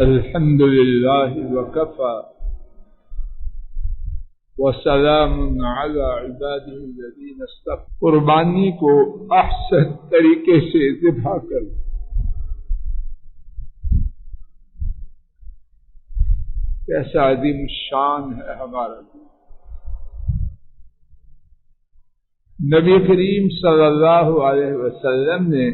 الحمد للہ وکفی وسلام علی عبادہ الذین اصطفی۔ قربانی کو احسن طریقے سے ذبح کرو۔ کیسا عظیم شان ہے ہمارا دین۔ نبی کریم صلی اللہ علیہ وسلم نے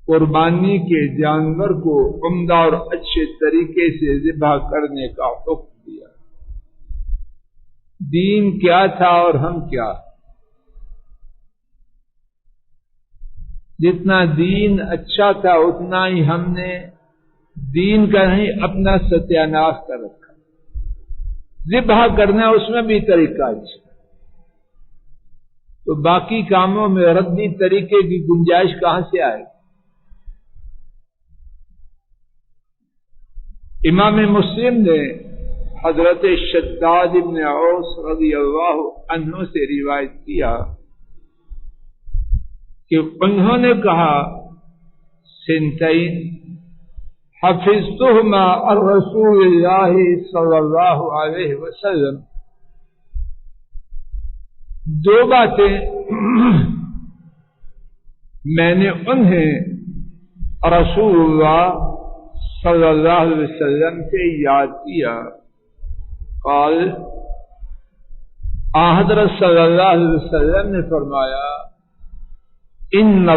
قربانی کے جانور کو عمدہ اور اچھے طریقے سے ذبح کرنے کا حکم دیا۔ دین کیا تھا اور ہم کیا؟ جتنا دین اچھا تھا اتنا ہی ہم نے دین کا نہیں اپنا ستیہ ناش کر رکھا۔ ذبح کرنا اس میں بھی طریقہ اچھا، تو باقی کاموں میں ردی طریقے کی گنجائش کہاں سے آئے؟ امام مسلم نے حضرت شداد بن اوس رضی اللہ عنہ سے روایت کیا کہ انہوں نے کہا سنتین حفظتہما عن رسول اللہ صلی اللہ علیہ وسلم، دو باتیں میں نے انہیں رسول اللہ صلی اللہ علیہ وسلم سے یاد کیا۔ قال حضرت صلی اللہ علیہ وسلم نے فرمایا ان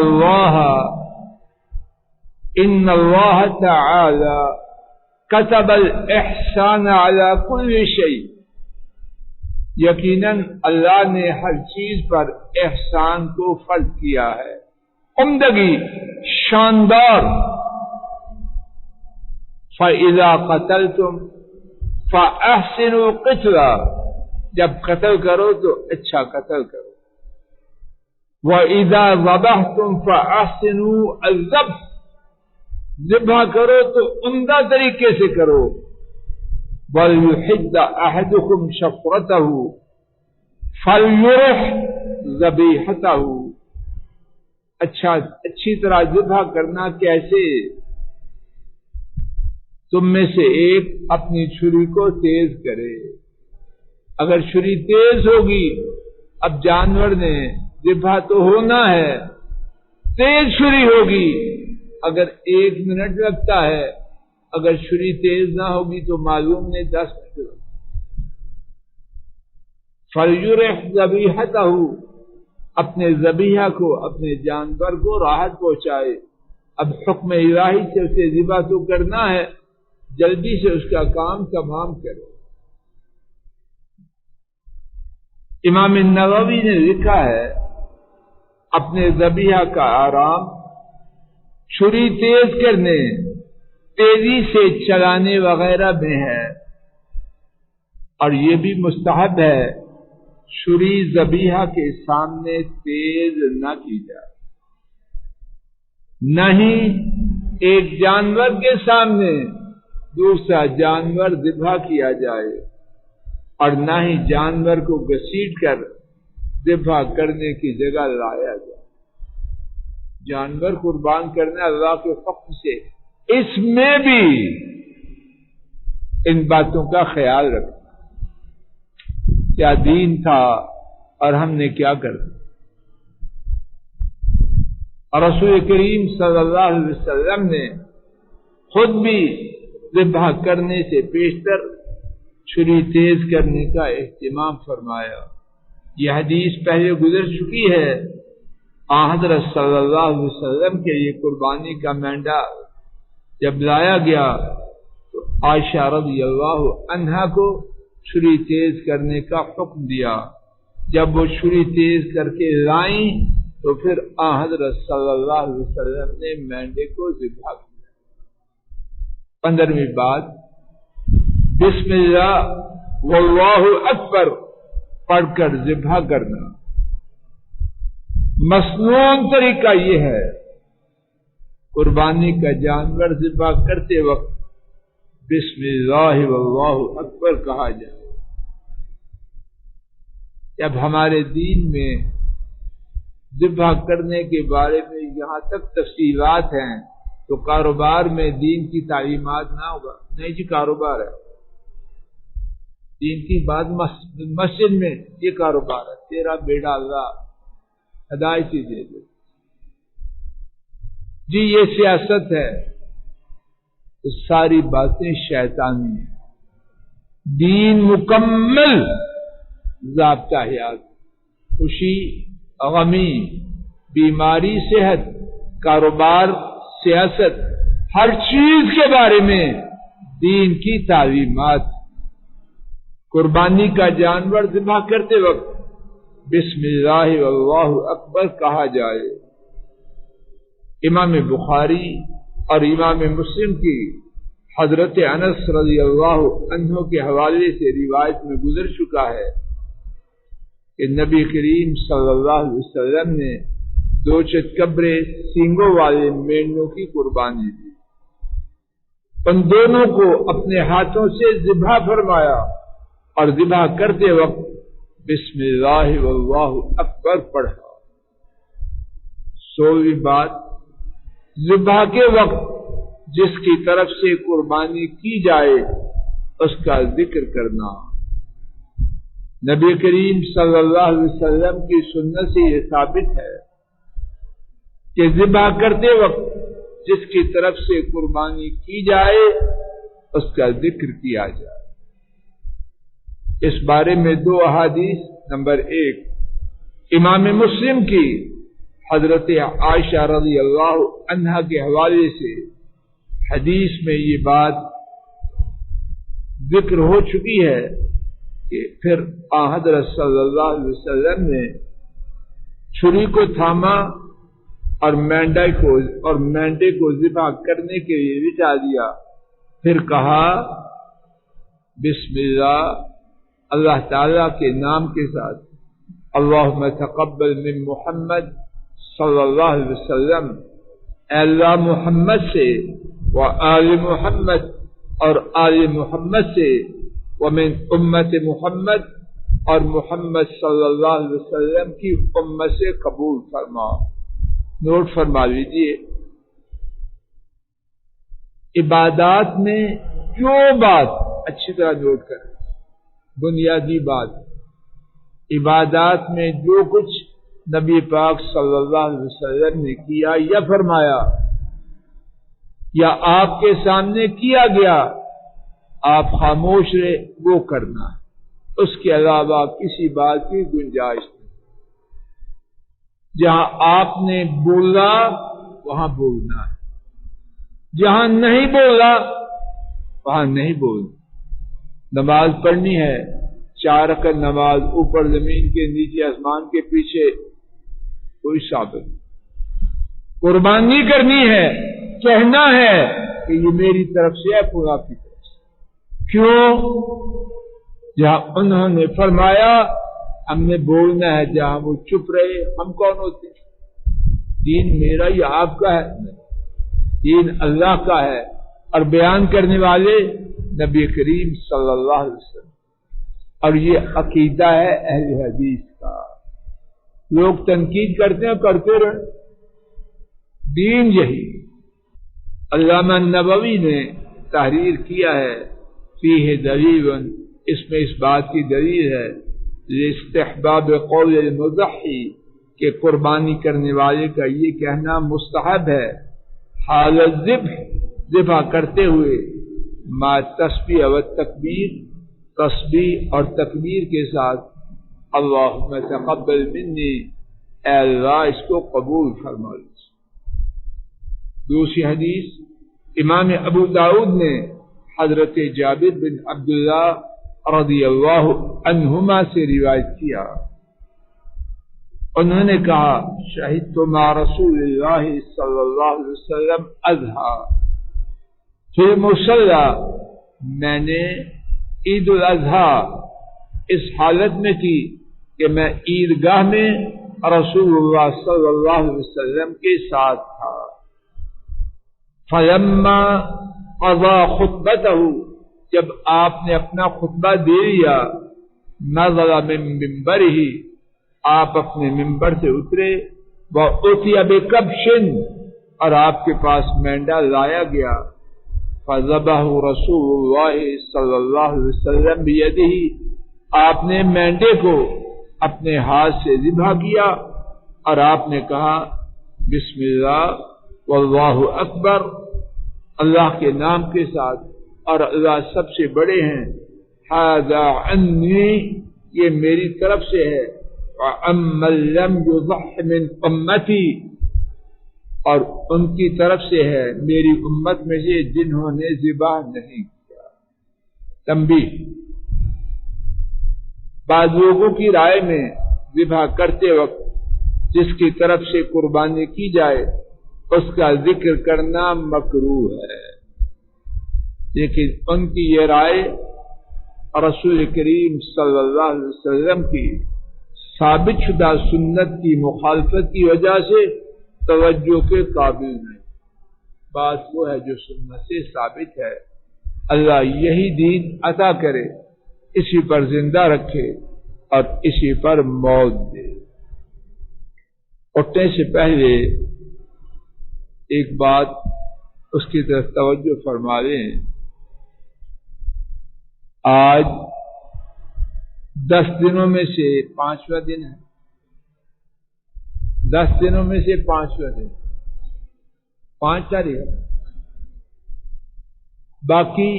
اللہ تعالی كتب الاحسان على كل شيء، یقیناً اللہ نے ہر چیز پر احسان کو فرض کیا ہے، عمدگی، شاندار۔ فَإِذَا قَتَلْتُمْ فَأَحْسِنُوا الْقِتْلَ، جب قتل کرو تو اچھا قتل کرو۔ وَإِذَا ذَبَحْتُمْ فَأَحْسِنُوا الذَّبْحَ، ذبح کرو تو عمدہ طریقے سے کرو۔ وَلْيُحِدَّ أَحَدُكُمْ شَفْرَتَهُ فَلْيُرِحْ ذَبِيحَتَهُ، اچھی طرح ذبح کرنا کیسے؟ تم میں سے ایک اپنی چھری کو تیز کرے۔ اگر چھری تیز ہوگی، اب جانور نے ذبح تو ہونا ہے، تیز چھری ہوگی، اگر 1 منٹ لگتا ہے، اگر چھری تیز نہ ہوگی تو معلوم نہیں 10 منٹ لگتا۔ فَلْيُرِحْ ذَبِيحَتَهُ، اپنے ذبیحہ کو، اپنے جانور کو راحت پہنچائے۔ اب حکم الہی سے اسے ذبح تو کرنا ہے، جلدی سے اس کا کام تمام کرو۔ امام النووی نے لکھا ہے اپنے ذبیحہ کا آرام چھری تیز کرنے، تیزی سے چلانے وغیرہ میں ہے، اور یہ بھی مستحب ہے چھری ذبیحہ کے سامنے تیز نہ کی جائے، نہ ہی ایک جانور کے سامنے دوسرا جانور ذبح کیا جائے، اور نہ ہی جانور کو گھسیٹ کر ذبح کرنے کی جگہ لایا جائے۔ جانور قربان کرنا اللہ کے فضل سے، اس میں بھی ان باتوں کا خیال رکھنا۔ کیا دین تھا اور ہم نے کیا کر دیا؟ اور رسول کریم صلی اللہ علیہ وسلم نے خود بھی ذبح کرنے سے پیشتر چھری تیز کرنے کا اہتمام فرمایا۔ یہ حدیث پہلے گزر چکی ہے۔ حضرت صلی اللہ علیہ وسلم کے یہ قربانی کا مینڈا جب لایا گیا تو عائشہ رضی اللہ عنہا کو چھری تیز کرنے کا حکم دیا۔ جب وہ چھری تیز کر کے لائیں تو پھر حضرت صلی اللہ علیہ وسلم نے مینڈے کو ذبح کیا۔ 15ویں بات، بسم اللہ واللہ اکبر پڑھ کر ذبح کرنا۔ مسنون طریقہ یہ ہے، قربانی کا جانور ذبح کرتے وقت بسم اللہ واللہ اکبر کہا جائے۔ جب ہمارے دین میں ذبح کرنے کے بارے میں یہاں تک تفصیلات ہیں تو کاروبار میں دین کی تعلیمات نہ ہوگا؟ نہیں جی، کاروبار ہے دین کی بات، مسجد میں یہ کاروبار ہے، تیرا بیٹا اللہ ہدایتی دے دے جی یہ سیاست ہے، تو ساری باتیں شیطانی ہیں۔ دین مکمل ضابطہ حیات، خوشی غمی، بیماری صحت، کاروبار سیاست، ہر چیز کے بارے میں دین کی تعلیمات۔ قربانی کا جانور ذبح کرتے وقت بسم اللہ واللہ اکبر کہا جائے۔ امام بخاری اور امام مسلم کی حضرت انس رضی اللہ عنہ کے حوالے سے روایت میں گزر چکا ہے کہ نبی کریم صلی اللہ علیہ وسلم نے 2 چتکبرے سینگوں والے مینوں کی قربانی دی، ان دونوں کو اپنے ہاتھوں سے ذبح فرمایا اور ذبح کرتے وقت بسم اللہ واللہ اکبر پڑھا۔ 16ویں بات، ذبح کے وقت جس کی طرف سے قربانی کی جائے اس کا ذکر کرنا۔ نبی کریم صلی اللہ علیہ وسلم کی سنت سے یہ ثابت ہے کہ ذبح کرتے وقت جس کی طرف سے قربانی کی جائے اس کا ذکر کیا جائے۔ اس بارے میں 2 احادیث، نمبر 1 امام مسلم کی حضرت عائشہ رضی اللہ عنہا کے حوالے سے حدیث میں یہ بات ذکر ہو چکی ہے کہ پھر حضرت صلی اللہ علیہ وسلم نے چھری کو تھاما اور مینڈے کو ذبح کرنے کے لیے بچا دیا، پھر کہا بسم اللہ، اللہ تعالیٰ کے نام کے ساتھ، اللہم تقبل من محمد صلی اللہ علیہ وسلم، اے اللہ محمد سے و آل محمد اور آل محمد سے، ومن امت محمد اور محمد صلی اللہ علیہ وسلم کی امت سے قبول فرما۔ نوٹ فرما لیجیے، عبادات میں جو بات اچھی طرح نوٹ کریں، بنیادی بات، عبادات میں جو کچھ نبی پاک صلی اللہ علیہ وسلم نے کیا یا فرمایا یا آپ کے سامنے کیا گیا، آپ خاموش رہے، وہ کرنا ہے، اس کے علاوہ کسی بات کی گنجائش نہیں۔ جہاں آپ نے بولا وہاں بولنا ہے، جہاں نہیں بولا وہاں نہیں بولنا۔ نماز پڑھنی ہے، 4 رکعت نماز، اوپر زمین کے نیچے آسمان کے پیچھے، کوئی ثابت نہیں۔ قربانی کرنی ہے، کہنا ہے کہ یہ میری طرف سے ہے، پورا کی طرف سے۔ کیوں؟ جہاں انہوں نے فرمایا ہم نے بولنا ہے، جہاں وہ چپ رہے، ہم کون ہوتے؟ دین میرا یا آپ کا ہے؟ دین اللہ کا ہے، اور بیان کرنے والے نبی کریم صلی اللہ علیہ وسلم، اور یہ عقیدہ ہے اہل حدیث کا۔ لوگ تنقید کرتے ہیں، کرتے رہے، دین یہی۔ علامہ نووی نے تحریر کیا ہے فیہ دلیل، اس میں اس بات کی دلیل ہے استحباب قول المضحی کہ قربانی کرنے والے کا یہ کہنا مستحب ہے حالت ذبح کرتے ہوئے ما تسبیح و تکبیر، تسبیح اور تکبیر کے ساتھ اللہم تقبل منی، اے اللہ اس کو قبول فرما لے۔ دوسری حدیث امام ابو داؤد نے حضرت جابر بن عبداللہ رضی اللہ عنہما سے روایت کیا، انہوں نے کہا شہدت مع رسول اللہ صلی اللہ علیہ وسلم اضحیٰ، پھر مصلی میں نے عید الاضحیٰ اس حالت میں کی کہ میں عیدگاہ میں رسول اللہ صلی اللہ علیہ وسلم کے ساتھ تھا۔ فلما قضى خطبته، جب آپ نے اپنا خطبہ دے لیا، نزل من منبرہ، آپ اپنے منبر سے اترے، وأتي بکبش، اور آپ کے پاس مینڈا لایا گیا. فذبح رسول اللہ صلی اللہ علیہ وسلم بیدہ، آپ نے مینڈے کو اپنے ہاتھ سے ذبح کیا اور آپ نے کہا بسم اللہ واللہ اکبر، اللہ کے نام کے ساتھ، اور اللہ سب سے بڑے ہیں. ھذا عنی، یہ میری طرف سے ہے. وَأَمَّن لَّمْ يُضَحِّ مِنْ أُمَّتِي، اور ان کی طرف سے ہے میری امت میں سے جنہوں نے ذبح نہیں کیا. تنبیہ، بعض لوگوں کی رائے میں ذبح کرتے وقت جس کی طرف سے قربانی کی جائے اس کا ذکر کرنا مکروہ ہے، لیکن ان کی یہ رائے رسول کریم صلی اللہ علیہ وسلم کی ثابت شدہ سنت کی مخالفت کی وجہ سے توجہ کے قابل نہیں. بات وہ ہے جو سنت سے ثابت ہے. اللہ یہی دین عطا کرے، اسی پر زندہ رکھے اور اسی پر موت دے. اٹھنے سے پہلے ایک بات اس کی طرف توجہ فرما لیں. آج 10 دنوں میں سے 5واں دن ہے. 10 دنوں میں سے 5واں دن، 5 تاریخ، باقی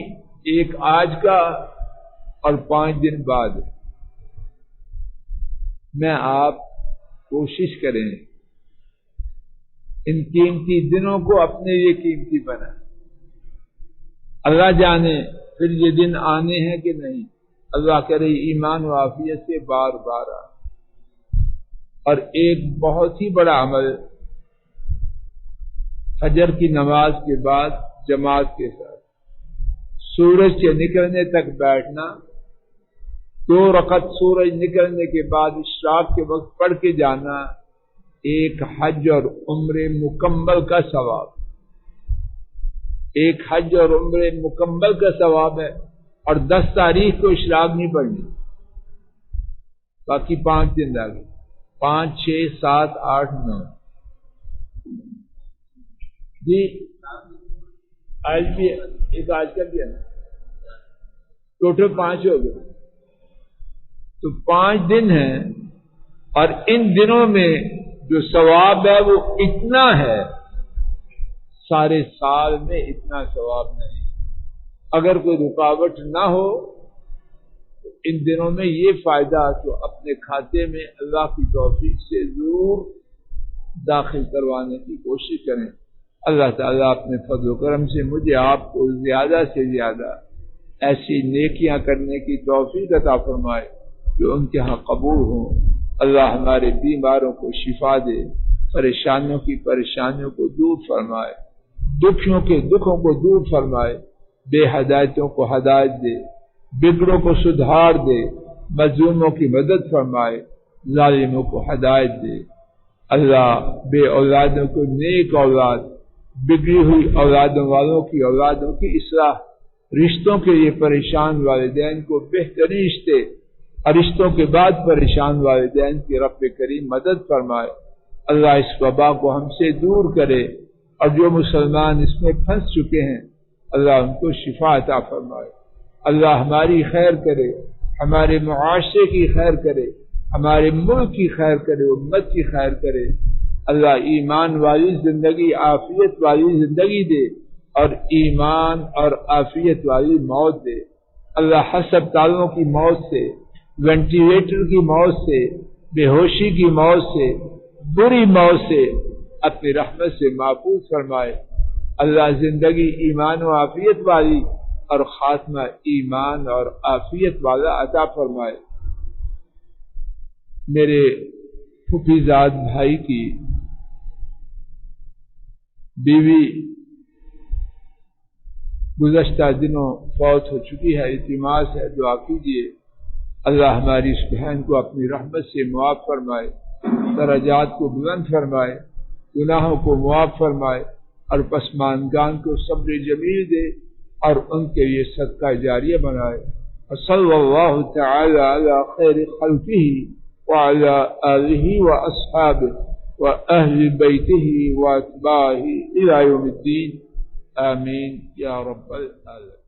ایک آج کا اور 5 دن بعد. میں آپ کوشش کریں ان قیمتی دنوں کو اپنے لیے قیمتی بنائیں. اللہ جانے پھر یہ دن آنے ہیں کہ نہیں. اللہ کرے ایمان و عافیت سے بار بار آ. اور ایک بہت ہی بڑا عمل فجر کی نماز کے بعد جماعت کے ساتھ سورج کے نکلنے تک بیٹھنا، 2 رکعت سورج نکلنے کے بعد اشراق کے وقت پڑھ کے جانا، ایک حج اور عمرے مکمل کا ثواب. ایک حج اور عمرے مکمل کا ثواب ہے. اور 10 تاریخ کو اشراق نہیں پڑھنی. باقی 5 دن آگے، 5 6 7 8 9. جی آج بھی ایک آج کا بھی ہے نا، ٹوٹل 5 ہو گئے. تو 5 دن ہیں اور ان دنوں میں جو ثواب ہے وہ اتنا ہے، سارے سال میں اتنا ثواب نہیں. اگر کوئی رکاوٹ نہ ہو تو ان دنوں میں یہ فائدہ تو اپنے کھاتے میں اللہ کی توفیق سے ضرور داخل کروانے کی کوشش کریں. اللہ تعالیٰ اپنے فضل و کرم سے مجھے آپ کو زیادہ سے زیادہ ایسی نیکیاں کرنے کی توفیق عطا فرمائے جو ان کے ہاں قبول ہوں. اللہ ہمارے بیماروں کو شفا دے، پریشانیوں کی پریشانیوں کو دور فرمائے، دکھیوں کے دکھوں کو دور فرمائے، بے ہدایتوں کو ہدایت دے، بگڑوں کو سدھار دے، مظلوموں کی مدد فرمائے، ظالموں کو ہدایت دے. اللہ بے اولادوں کو نیک اولاد، بگڑی ہوئی اولادوں والوں کی اولادوں کی اصلاح، رشتوں کے لیے پریشان والدین کو بہترین رشتے اور رشتوں کے بعد پریشان والدین کی رب کریم مدد فرمائے. اللہ اس وبا کو ہم سے دور کرے اور جو مسلمان اس میں پھنس چکے ہیں اللہ ان کو شفا عطا فرمائے. اللہ ہماری خیر کرے، ہمارے معاشرے کی خیر کرے، ہمارے ملک کی خیر کرے، امت کی خیر کرے. اللہ ایمان والی زندگی، عافیت والی زندگی دے اور ایمان اور عافیت والی موت دے. اللہ ہسپتالوں کی موت سے، وینٹیلیٹر کی موت سے، بے ہوشی کی موت سے، بری موت سے اپنی رحمت سے محفوظ فرمائے. اللہ زندگی ایمان و عافیت والی اور خاتمہ ایمان اور عافیت والا عطا فرمائے. میرے پھوپھی زاد بھائی کی بیوی گزشتہ دنوں فوت ہو چکی ہے، التماس ہے دعا کیجیے. اللہ ہماری اس بہن کو اپنی رحمت سے معاف فرمائے، درجات کو بلند فرمائے، گناہوں کو معاف فرمائے اور پسماندگان کو صبر جمیل دے اور ان کے لیے صدقہ جاریہ بنائے. صلی اللہ تعالی علی خیر خلقہ وعلی آلہ واصحابہ وأهل بيته وأتباعه إلى يوم الدين آمين يا رب العالمين.